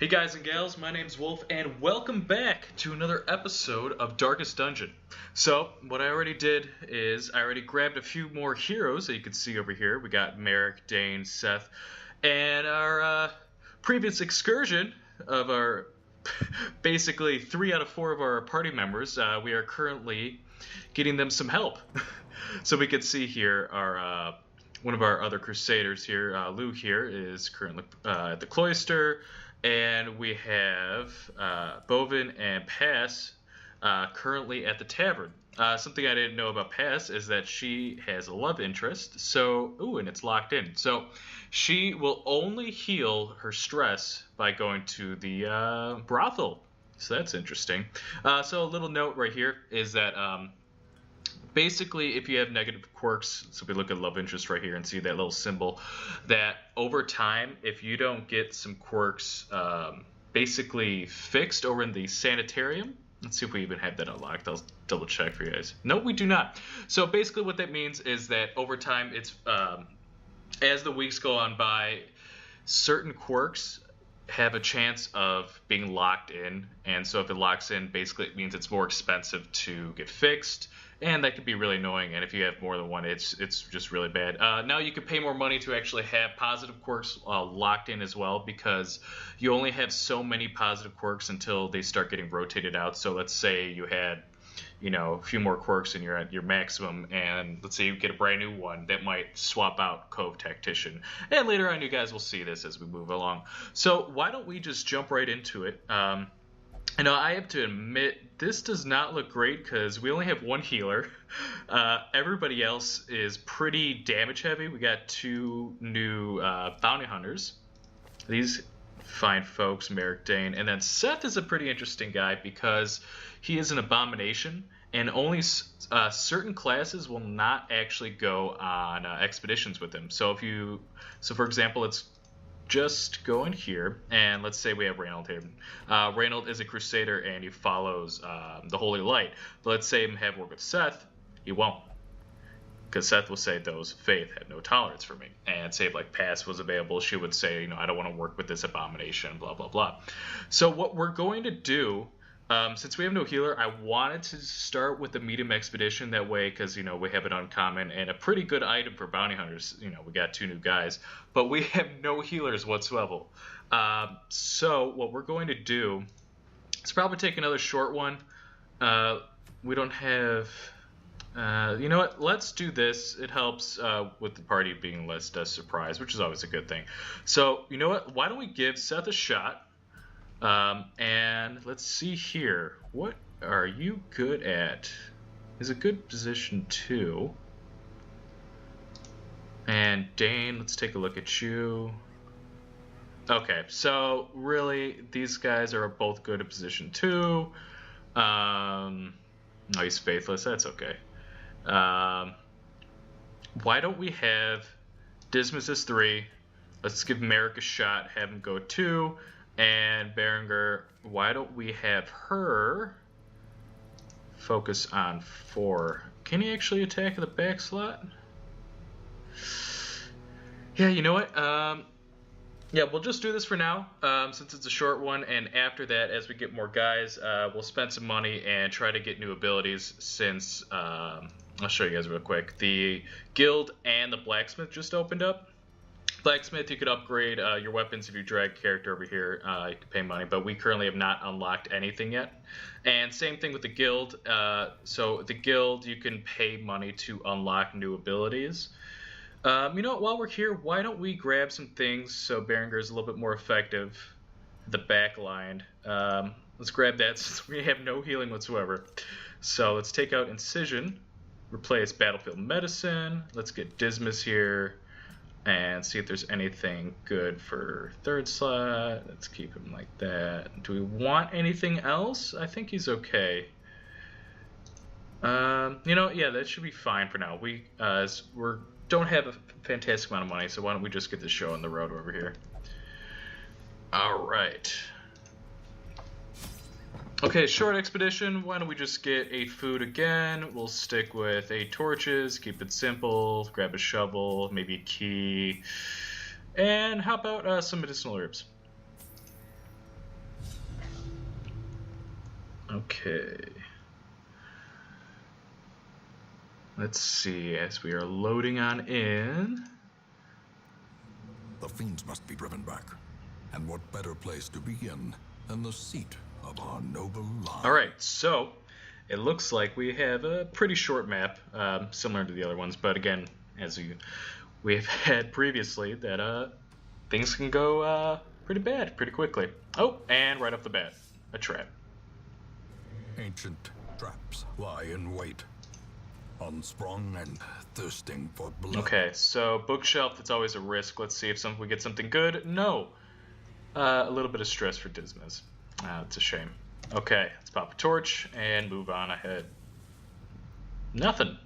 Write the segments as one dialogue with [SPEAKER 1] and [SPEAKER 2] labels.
[SPEAKER 1] Hey guys and gals, my name's Wolf, and welcome back to another episode of Darkest Dungeon. So, what I already did is I already grabbed a few more heroes that you can see over here. We got Merrick, Dane, Seth, and our previous excursion of our basically 3 out of 4 of our party members. We are currently getting them some help. So we can see here our one of our other crusaders here, Lou here, is currently at the cloister. And we have Bovin and Pass currently at the tavern. Something I didn't know about Pass is that she has a love interest. So, and it's locked in. So she will only heal her stress by going to the brothel. So that's interesting. So a little note right here is that basically, if you have negative quirks, so we look at love interest right here and see that little symbol, that over time, if you don't get some quirks basically fixed over in the sanitarium, let's see if we even have that unlocked. I'll double check for you guys. No, we do not. So basically what that means is that over time, it's as the weeks go on by, certain quirks have a chance of being locked in. And so if it locks in, basically it means it's more expensive to get fixed. And that can be really annoying, and if you have more than one, it's just really bad. Now you can pay more money to actually have positive quirks locked in as well, because you only have so many positive quirks until they start getting rotated out. So let's say you had, a few more quirks and you're at your maximum, and let's say you get a brand new one that might swap out Cove Tactician. And later on, you guys will see this as we move along. So why don't we just jump right into it? I have to admit, this does not look great because we only have one healer. Everybody else is pretty damage heavy. We got 2 new bounty hunters. These fine folks, Merrick, Dane. And then Seth is a pretty interesting guy because he is an abomination. And only certain classes will not actually go on expeditions with him. So for example, let's just go in here, and let's say we have Reynold here. Reynold is a crusader, and he follows the Holy Light. But let's say him have work with Seth, he won't. Because Seth will say those of faith have no tolerance for me. And say if like Pass was available, she would say, I don't want to work with this abomination, blah, blah, blah. So what we're going to do, since we have no healer, I wanted to start with the medium expedition that way because, we have an uncommon and a pretty good item for bounty hunters. We got 2 new guys, but we have no healers whatsoever. So what we're going to do is probably take another short one. We don't have... you know what? Let's do this. It helps with the party being less surprised, which is always a good thing. So, you know what? Why don't we give Seth a shot? And let's see here. What are you good at? Is a good position 2. And Dane, let's take a look at you. Okay, so really, these guys are both good at position 2. No, he's faithless. That's okay. Why don't we have Dismas as 3? Let's give Merrick a shot. Have him go 2. And Berenger, why don't we have her focus on 4? Can he actually attack the back slot? Yeah, you know what? Yeah, we'll just do this for now, since it's a short one. And after that, as we get more guys, we'll spend some money and try to get new abilities since, I'll show you guys real quick. The guild and the blacksmith just opened up. Blacksmith, you could upgrade your weapons if you drag character over here. You can pay money, but we currently have not unlocked anything yet. And same thing with the guild. So the guild, you can pay money to unlock new abilities. While we're here, why don't we grab some things so Berenger is a little bit more effective? The back line. Let's grab that since we have no healing whatsoever. So let's take out Incision, replace Battlefield Medicine. Let's get Dismas here. And see if there's anything good for 3rd slot. Let's keep him like that. Do we want anything else? I think he's okay. Yeah, that should be fine for now. We don't have a fantastic amount of money, so why don't we just get this show on the road over here? All right. Okay, short expedition. Why don't we just get 8 food again? We'll stick with 8 torches, keep it simple, grab a shovel, maybe a key, and how about some medicinal herbs? Okay. Let's see, as we are loading on in.
[SPEAKER 2] The fiends must be driven back. And what better place to begin than the seat of our noble line?
[SPEAKER 1] Alright, so it looks like we have a pretty short map, similar to the other ones, but again, as we've had previously, that things can go pretty bad pretty quickly. Oh, and right off the bat, a trap.
[SPEAKER 2] Ancient traps lie in wait, unsprung and thirsting for blood.
[SPEAKER 1] Okay, so bookshelf, that's always a risk. Let's see if we get something good. No. A little bit of stress for Dismas. It's a shame. Okay, let's pop a torch and move on ahead. Nothing.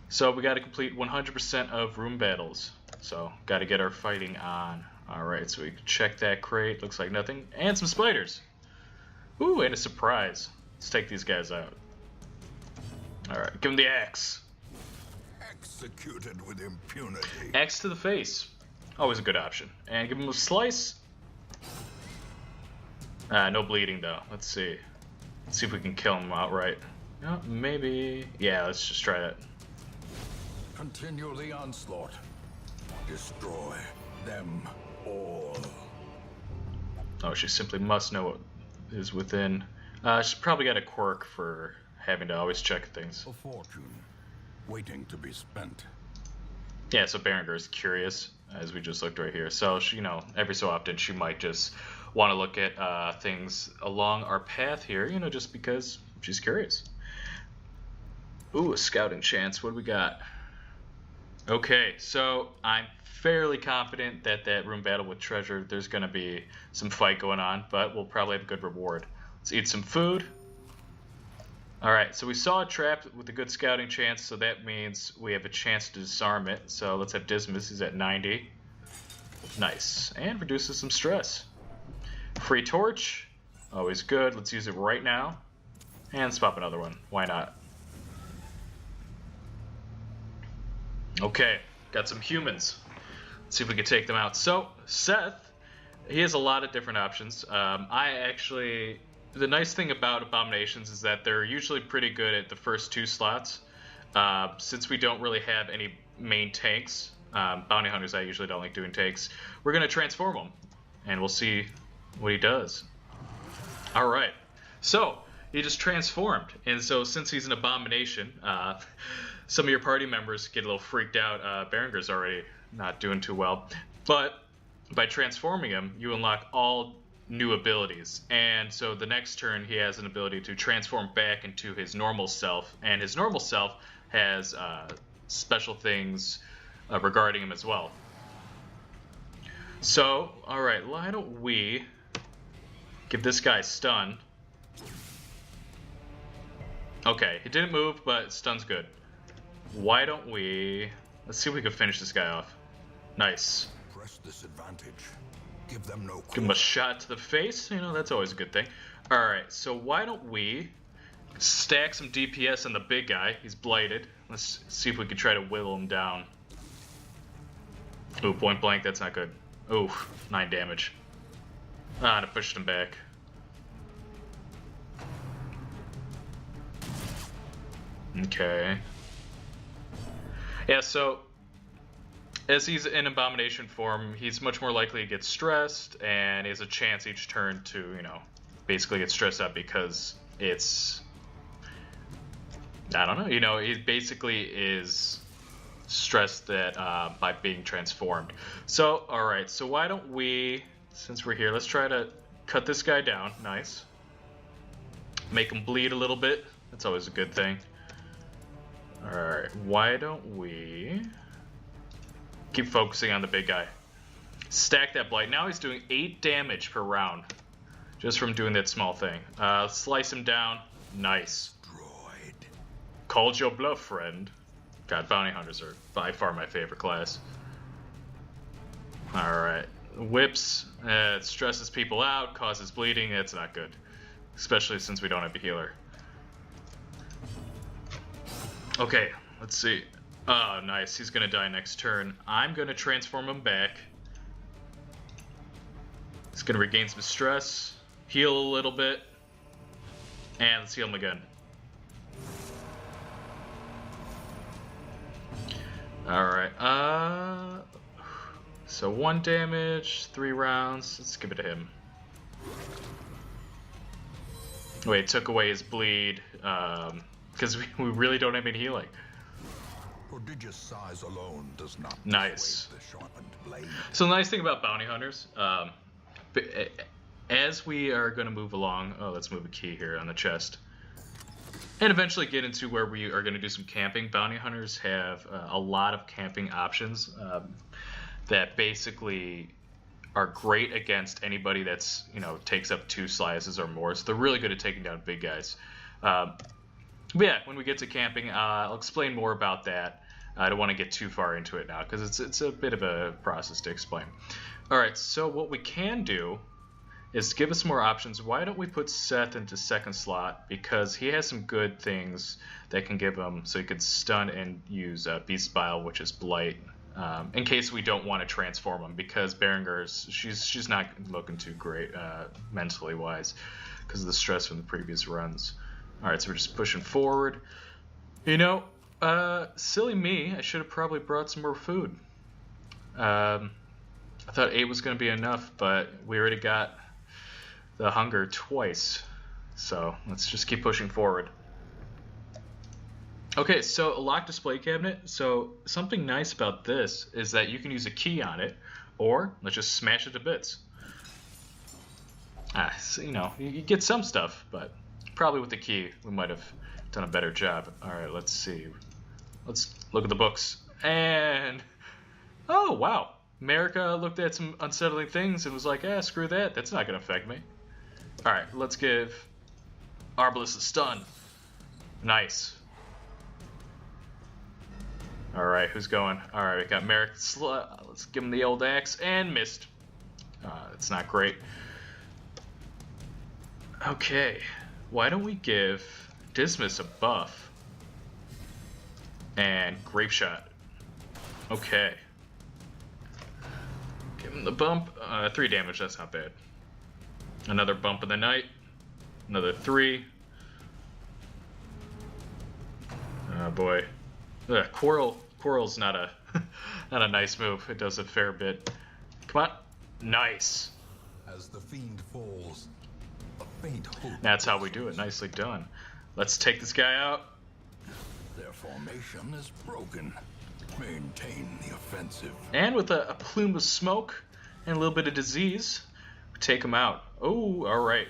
[SPEAKER 1] So we got to complete 100% of room battles. So got to get our fighting on. Alright, so we can check that crate. Looks like nothing. And some spiders. Ooh, and a surprise. Let's take these guys out. Alright, give them the axe.
[SPEAKER 2] Executed with impunity.
[SPEAKER 1] Axe to the face. Always a good option. And give them a slice. No bleeding though. Let's see. Let's see if we can kill him outright. No, maybe. Yeah, let's just try that.
[SPEAKER 2] Continue the onslaught. Destroy them all.
[SPEAKER 1] Oh, she simply must know what is within. She's probably got a quirk for having to always check things.
[SPEAKER 2] A fortune waiting to be spent.
[SPEAKER 1] Yeah, so Berenger's curious, as we just looked right here. So she, every so often she might just want to look at things along our path here, just because she's curious. Ooh, a scouting chance. What do we got? Okay, so I'm fairly confident that room battle with treasure, there's going to be some fight going on, but we'll probably have a good reward. Let's eat some food. Alright, so we saw a trap with a good scouting chance, so that means we have a chance to disarm it. So let's have Dismas, he's at 90. Nice. And reduces some stress. Free torch, always good. Let's use it right now. And let's pop another one. Why not? Okay, got some humans. Let's see if we can take them out. So, Seth, he has a lot of different options. The nice thing about Abominations is that they're usually pretty good at the first 2 slots. Since we don't really have any main tanks, Bounty Hunters, I usually don't like doing tanks, we're going to transform him, and we'll see what he does. Alright, so he just transformed, and so since he's an Abomination, some of your party members get a little freaked out. Berenger's already not doing too well, but by transforming him, you unlock all new abilities, and so the next turn he has an ability to transform back into his normal self, and his normal self has special things regarding him as well. So, alright, why don't we give this guy stun. Okay, he didn't move, but stun's good. Why don't we... Let's see if we can finish this guy off. Nice.
[SPEAKER 2] Press this advantage. Give them no
[SPEAKER 1] Give him a shot to the face. That's always a good thing. Alright, so why don't we stack some DPS on the big guy. He's blighted. Let's see if we can try to whittle him down. Ooh, point blank, that's not good. Ooh, 9 damage. Ah, and I pushed him back. Okay. Yeah, so as he's in Abomination form, he's much more likely to get stressed, and he has a chance each turn to, basically get stressed out because it's... I don't know, he basically is stressed that by being transformed. So, alright, so why don't we, since we're here, let's try to cut this guy down. Nice. Make him bleed a little bit. That's always a good thing. Alright, why don't we keep focusing on the big guy. Stack that blight. Now he's doing 8 damage per round just from doing that small thing. Slice him down. Nice.
[SPEAKER 2] Droid.
[SPEAKER 1] Called your bluff, friend. God, bounty hunters are by far my favorite class. Alright. Whips. It stresses people out, causes bleeding. That's not good. Especially since we don't have a healer. Okay, let's see. Oh, nice. He's going to die next turn. I'm going to transform him back. He's going to regain some stress, heal a little bit, And let's heal him again. Alright, so 1 damage, 3 rounds. Let's give it to him. Wait, took away his bleed, because we really don't have any healing.
[SPEAKER 2] Prodigious size alone does not
[SPEAKER 1] nice.
[SPEAKER 2] The sharpened blade.
[SPEAKER 1] So the nice thing about bounty hunters, as we are going to move along, let's move a key here on the chest, and eventually get into where we are going to do some camping. Bounty hunters have a lot of camping options that basically are great against anybody that's, takes up 2 slices or more. So they're really good at taking down big guys. But yeah, when we get to camping, I'll explain more about that. I don't want to get too far into it now because it's a bit of a process to explain. All right, so what we can do is give us more options. Why don't we put Seth into 2nd slot? Because he has some good things that can give him, so he could stun and use Beast Bile, which is Blight, in case we don't want to transform him, because Berengar's, she's not looking too great mentally wise because of the stress from the previous runs. All right, so we're just pushing forward. Silly me, I should have probably brought some more food. I thought 8 was going to be enough, but we already got the hunger twice. So let's just keep pushing forward. Okay, so a locked display cabinet. So something nice about this is that you can use a key on it, or let's just smash it to bits. So, you get some stuff, but probably with the key we might have done a better job. All right, let's see. Let's look at the books. And oh wow, America looked at some unsettling things and was like, screw that. That's not gonna affect me. All right, let's give Arbalest a stun. Nice. All right, who's going? All right, we got Merrick. Let's give him the old axe and missed. It's not great. Okay, why don't we give Dismas a buff and Grape Shot? Okay. Give him the bump. 3 damage, that's not bad. Another bump of the night. Another 3. Oh boy. Quarrel's not a not a nice move. It does a fair bit. Come on. Nice.
[SPEAKER 2] As the fiend falls, a faint hope.
[SPEAKER 1] That's how we do it. Nicely done. Let's take this guy out.
[SPEAKER 2] Their formation is broken. Maintain the offensive.
[SPEAKER 1] And with a plume of smoke and a little bit of disease, we take him out. Oh, all right.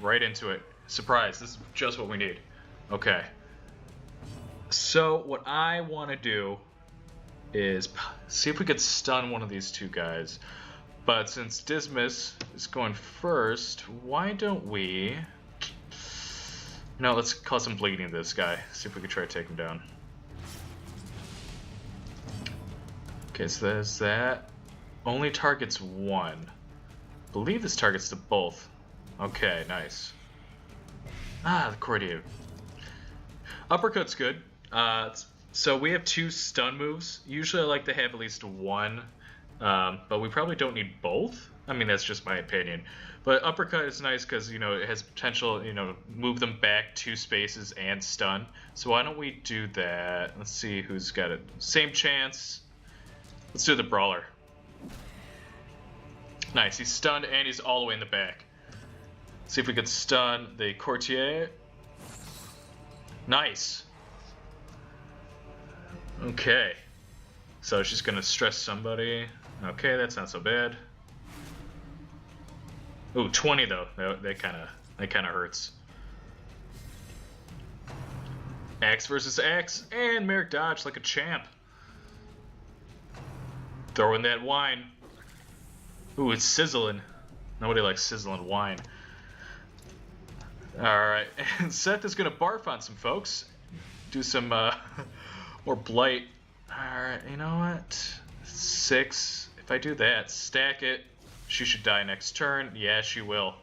[SPEAKER 1] Right into it. Surprise. This is just what we need. Okay. So what I want to do is see if we could stun one of these 2 guys. But since Dismas is going first, why don't we... let's cause some bleeding to this guy. See if we can try to take him down. Okay, so there's that. Only targets 1. I believe this targets to both. Okay, nice. The Cordier. Uppercut's good. So we have 2 stun moves. Usually I like to have at least 1, but we probably don't need both. I mean, that's just my opinion. But uppercut is nice because, it has potential, move them back 2 spaces and stun. So why don't we do that? Let's see who's got it. Same chance. Let's do the Brawler. Nice, he's stunned and he's all the way in the back. See if we could stun the Courtier. Nice. Okay. So she's gonna stress somebody. Okay, that's not so bad. Ooh, 20 though. That kinda hurts. Axe versus axe, and Merrick dodged like a champ. Throw in that wine. Ooh, it's sizzling. Nobody likes sizzling wine. Alright, and Seth is gonna barf on some folks. Do some more blight. Alright, you know what? 6. If I do that, stack it. She should die next turn. Yeah, she will.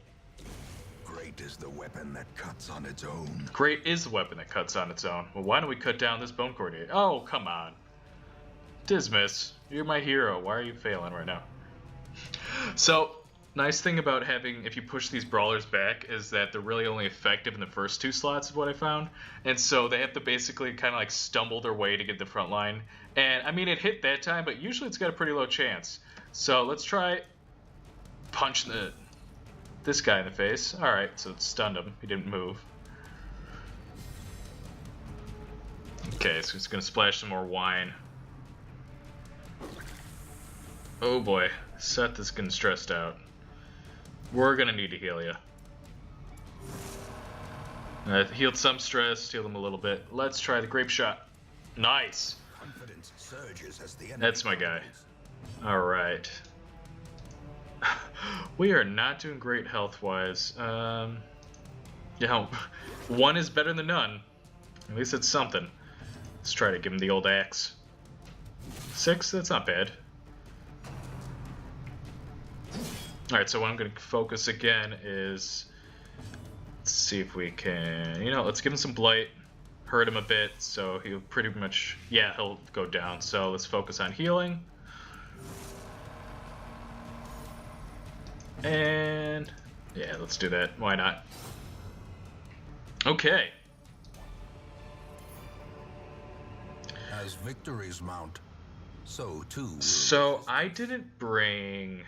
[SPEAKER 2] Great is the weapon that cuts on its own.
[SPEAKER 1] Great is the weapon that cuts on its own. Well, why don't we cut down this bone coordinate? Oh, come on. Dismas, you're my hero. Why are you failing right now? So, nice thing about having, if you push these brawlers back, is that they're really only effective in the first 2 slots, is what I found. And so they have to basically kind of like stumble their way to get the front line. And I mean, it hit that time, but usually it's got a pretty low chance. So let's try punching this guy in the face. Alright, so it stunned him. He didn't move. Okay, so it's gonna splash some more wine. Oh boy, Seth is getting stressed out. We're gonna need to heal you. Healed some stress, healed him a little bit. Let's try the grape shot. Nice.
[SPEAKER 2] Confidence surges as the enemy
[SPEAKER 1] That's my guy. Alright. We are not doing great health-wise. You know, 1 is better than none. At least it's something. Let's try to give him the old axe. 6, that's not bad. Alright, so what I'm going to focus again is... Let's see if we can... You know, let's give him some blight. Hurt him a bit, so he'll pretty much... Yeah, he'll go down. So let's focus on healing. And... Yeah, let's do that. Why not? Okay.
[SPEAKER 2] As victories mount, so too will
[SPEAKER 1] So I didn't bring...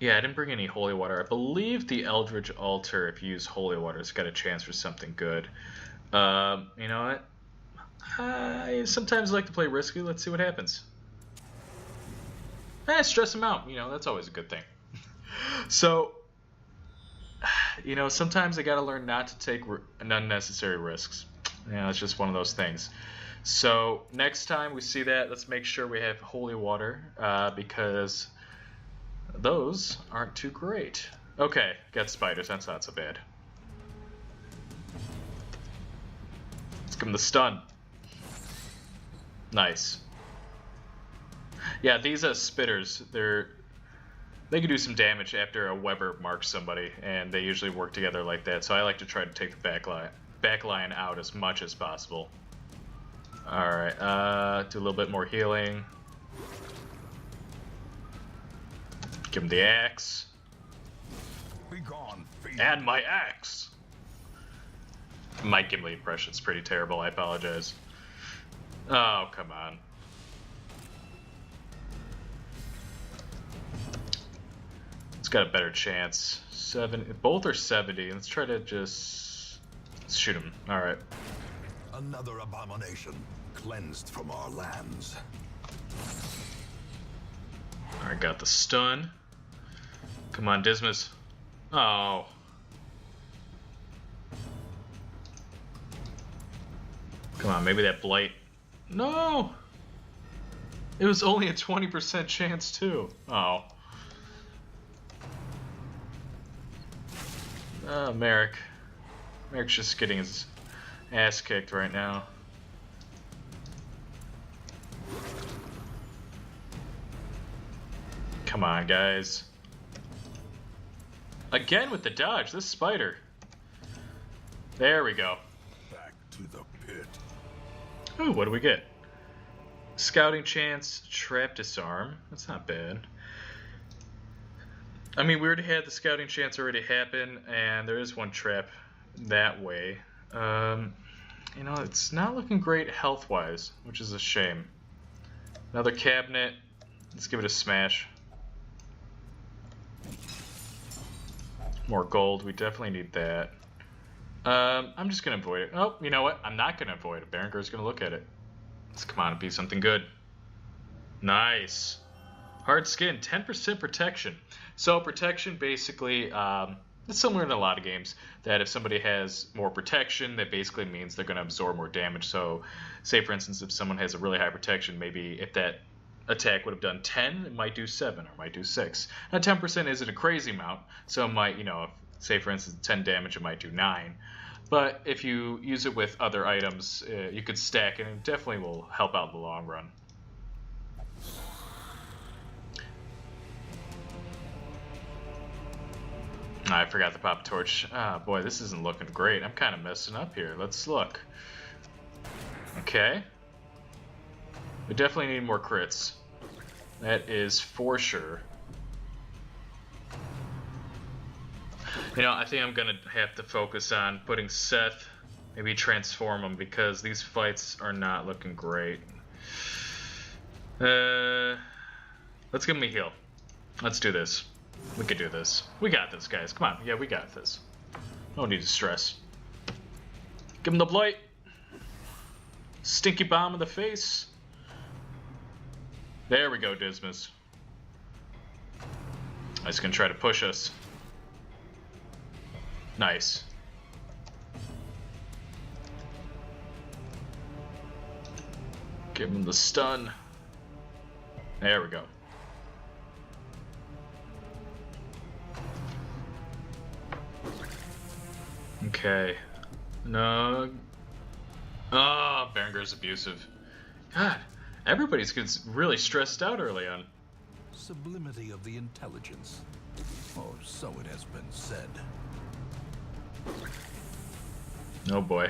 [SPEAKER 1] Yeah, I didn't bring any holy water. I believe the Eldritch Altar, if you use holy water, has got a chance for something good. You know what? I sometimes like to play risky. Let's see what happens. Stress him out. You know, that's always a good thing. So, you know, sometimes I gotta learn not to take unnecessary risks. You know, it's just one of those things. So, next time we see that, let's make sure we have holy water, because... those aren't too great. Okay, got spiders. That's not so bad. Let's give him the stun. Nice. Yeah, these spitters, they can do some damage after a Weber marks somebody, and they usually work together like that. So I like to try to take the back line out as much as possible. All right, do a little bit more healing. Give him the axe.
[SPEAKER 2] be gone, fiend.
[SPEAKER 1] And my axe! My Gimli impression's pretty terrible, I apologize. Oh, come on. It's got a better chance. Both are 70. Let's try to just shoot him. Alright.
[SPEAKER 2] Another abomination cleansed from our lands.
[SPEAKER 1] Alright, got the stun. Come on, Dismas. Oh. Come on, maybe that blight. No! It was only a 20% chance, too. Oh. Merrick. Merrick's just getting his ass kicked right now. Come on, guys. Again with the dodge, this spider. There we go.
[SPEAKER 2] Back to the pit.
[SPEAKER 1] Ooh, what do we get? Scouting chance, trap disarm. That's not bad. I mean, we already had the scouting chance already happen, and there is one trap that way. You know, it's not looking great health-wise, which is a shame. Another cabinet. Let's give it a smash. More gold. We definitely need that. I'm just going to avoid it. Oh, you know what? I'm not going to avoid it. Berengar's going to look at it. Let's come on and be something good. Nice. Hard skin. 10% protection. So protection basically, it's similar in a lot of games, that if somebody has more protection, that basically means they're going to absorb more damage. So say, for instance, if someone has a really high protection, maybe if that attack would have done 10, it might do 7 or it might do 6. Now 10% isn't a crazy amount, so it might, you know, if, say for instance 10 damage, it might do 9. But if you use it with other items, you could stack it, and it definitely will help out in the long run. I forgot to pop a torch. Ah, boy, this isn't looking great. I'm kind of messing up here. Let's look. Okay. We definitely need more crits. That is for sure. You know, I think I'm gonna have to focus on putting Seth, maybe transform him, because these fights are not looking great. Let's give him a heal. Let's do this. We can do this. We got this, guys. Come on. Yeah, we got this. No need to stress. Give him the blight. Stinky bomb in the face. There we go, Dismas. He's gonna try to push us. Nice. Give him the stun. There we go. Okay. No. Oh, Berenger's abusive. God, everybody's gets really stressed out early on.
[SPEAKER 2] Sublimity of the intelligence. Or so it has been said.
[SPEAKER 1] Oh boy.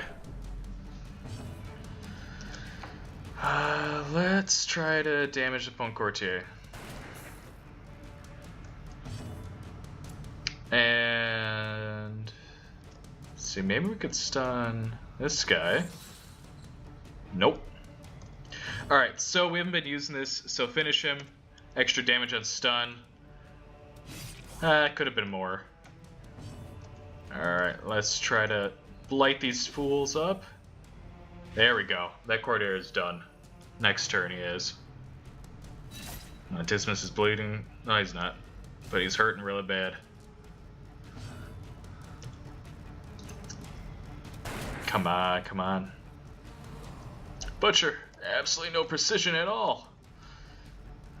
[SPEAKER 1] Let's try to damage the Pont Courtier. And let's see, maybe we could stun this guy. Nope. Alright, so we haven't been using this, so finish him. Extra damage on stun. Could have been more. Alright, let's try to light these fools up. There we go. That Courtier is done. Next turn he is. Dismas is bleeding. No, he's not. But he's hurting really bad. Come on, come on. Butcher! Absolutely no precision at all.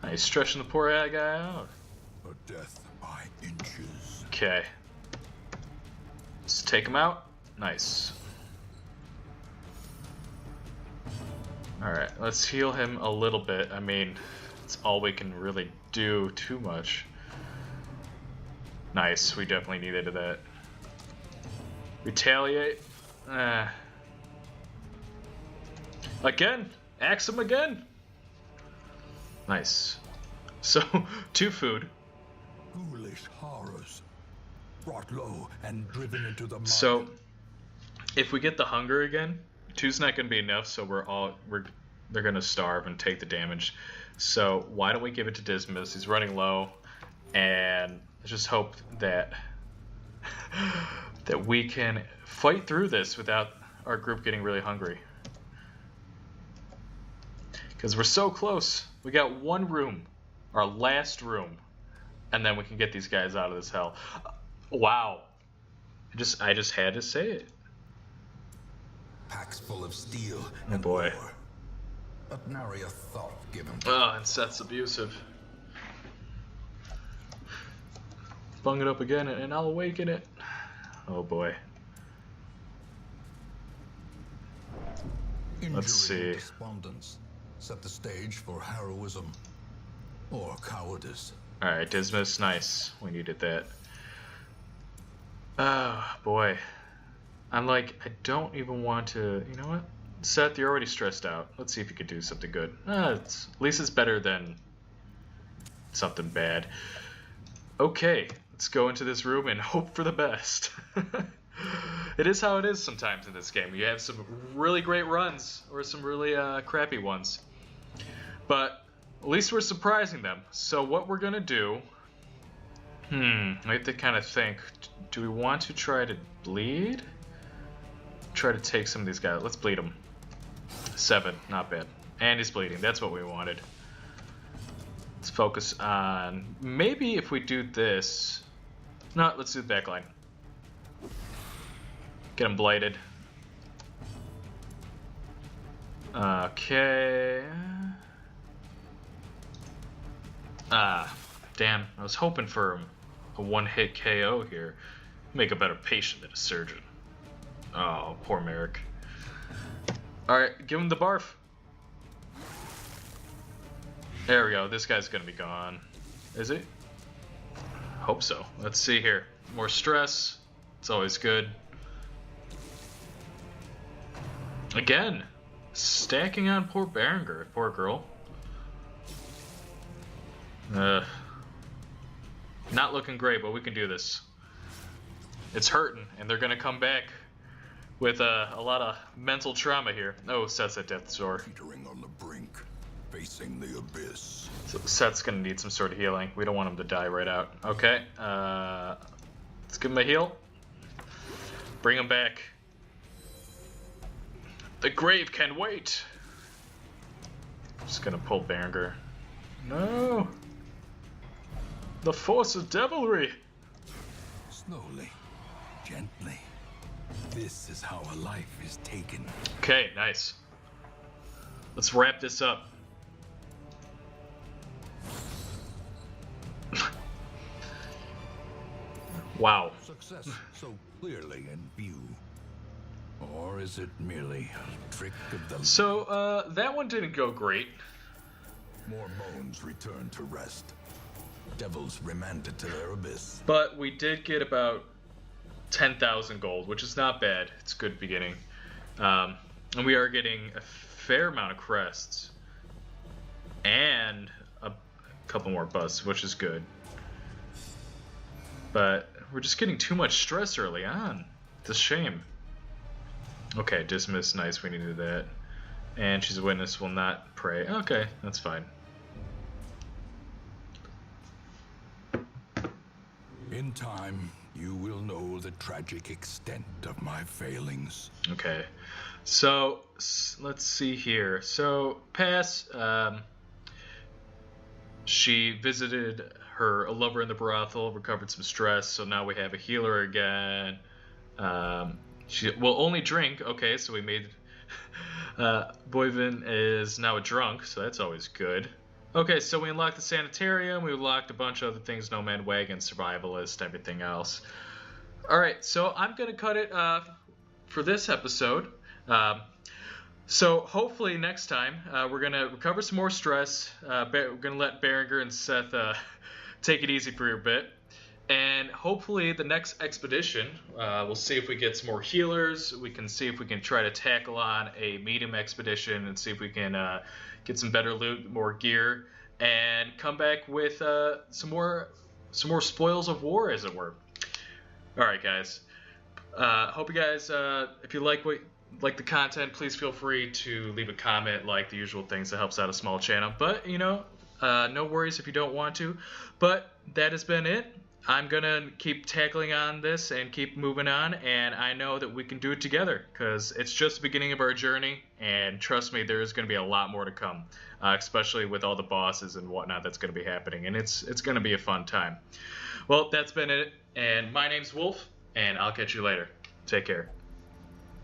[SPEAKER 1] He's stretching the poor guy out.
[SPEAKER 2] A death by inches.
[SPEAKER 1] Okay. Let's take him out. Nice. Alright, let's heal him a little bit. I mean, it's all we can really do too much. Nice, we definitely needed that. Retaliate. Again! Axe him again! Nice. So, 2 food.
[SPEAKER 2] Ghoulish horrors. Brought low and driven into the mud.
[SPEAKER 1] So, if we get the hunger again, 2's not going to be enough, so they're going to starve and take the damage. So why don't we give it to Dismas? He's running low, and let's just hope that that we can fight through this without our group getting really hungry. Because we're so close. We got 1 room, our last room, and then we can get these guys out of this hell. Wow. I just had to say it.
[SPEAKER 2] Packs full of steel
[SPEAKER 1] Oh
[SPEAKER 2] and
[SPEAKER 1] boy.
[SPEAKER 2] war. But nary a thought given.
[SPEAKER 1] Oh, and Seth's abusive. Bung it up again and I'll awaken it. Oh boy. Let's see.
[SPEAKER 2] And despondence set the stage for heroism or cowardice.
[SPEAKER 1] Alright, Dismas, nice. We needed that. Oh boy. I'm like, I don't even want to, you know what? Seth, you're already stressed out. Let's see if you could do something good. At least it's better than something bad. Okay, let's go into this room and hope for the best. It is how it is sometimes in this game. You have some really great runs or some really crappy ones. But at least we're surprising them. So what we're going to do... I have to kind of think. Do we want to try to bleed? Try to take some of these guys. Let's bleed them. 7, not bad. And he's bleeding. That's what we wanted. Let's focus on... Maybe if we do this... No, let's do the back line. Get him blighted. Okay. Damn. I was hoping for a one-hit KO here. Make a better patient than a surgeon. Oh, poor Merrick. Alright, give him the barf. There we go. This guy's gonna be gone. Is he? Hope so. Let's see here. More stress. It's always good. Again, stacking on poor Berenger. Poor girl. Not looking great, but we can do this. It's hurting, and they're gonna come back with a lot of mental trauma here. Oh, Seth's at death's door.
[SPEAKER 2] Teetering on the brink, facing the abyss.
[SPEAKER 1] So Seth's gonna need some sort of healing. We don't want him to die right out. Okay, let's give him a heal. Bring him back. The grave can wait. Just gonna pull Berenger. No. The force of devilry.
[SPEAKER 2] Slowly, gently. This is how a life is taken.
[SPEAKER 1] Okay, nice. Let's wrap this up. Wow.
[SPEAKER 2] Success so clearly in view. Or is it merely a trick of the...
[SPEAKER 1] So, that one didn't go great.
[SPEAKER 2] More bones return to rest. Devils remanded to their abyss.
[SPEAKER 1] But we did get about 10,000 gold, which is not bad. It's a good beginning. And we are getting a fair amount of crests. And a couple more busts, which is good. But we're just getting too much stress early on. It's a shame. Okay, dismiss, nice, we needed that. And she's a witness, will not pray. Okay, that's fine.
[SPEAKER 2] In time, you will know the tragic extent of my failings.
[SPEAKER 1] Okay, so let's see here. So, Pass, she visited her lover in the brothel, recovered some stress, so now we have a healer again. She will only drink. Okay, so we made Boyvin is now a drunk, so that's always good. Okay, so we unlocked the sanitarium, we unlocked a bunch of other things, Nomad Wagon, Survivalist, everything else. Alright, so I'm going to cut it for this episode. So hopefully next time we're going to recover some more stress. We're going to let Berenger and Seth take it easy for a bit. And hopefully the next expedition, we'll see if we get some more healers. We can see if we can try to tackle on a medium expedition and see if we can get some better loot, more gear, and come back with some more spoils of war, as it were. All right, guys. Hope you guys, if you like the content, please feel free to leave a comment, like the usual things. That helps out a small channel. But no worries if you don't want to. But that has been it. I'm going to keep tackling on this and keep moving on, and I know that we can do it together because it's just the beginning of our journey, and trust me, there's going to be a lot more to come, especially with all the bosses and whatnot that's going to be happening, and it's going to be a fun time. Well, that's been it, and my name's Wolf, and I'll catch you later. Take care.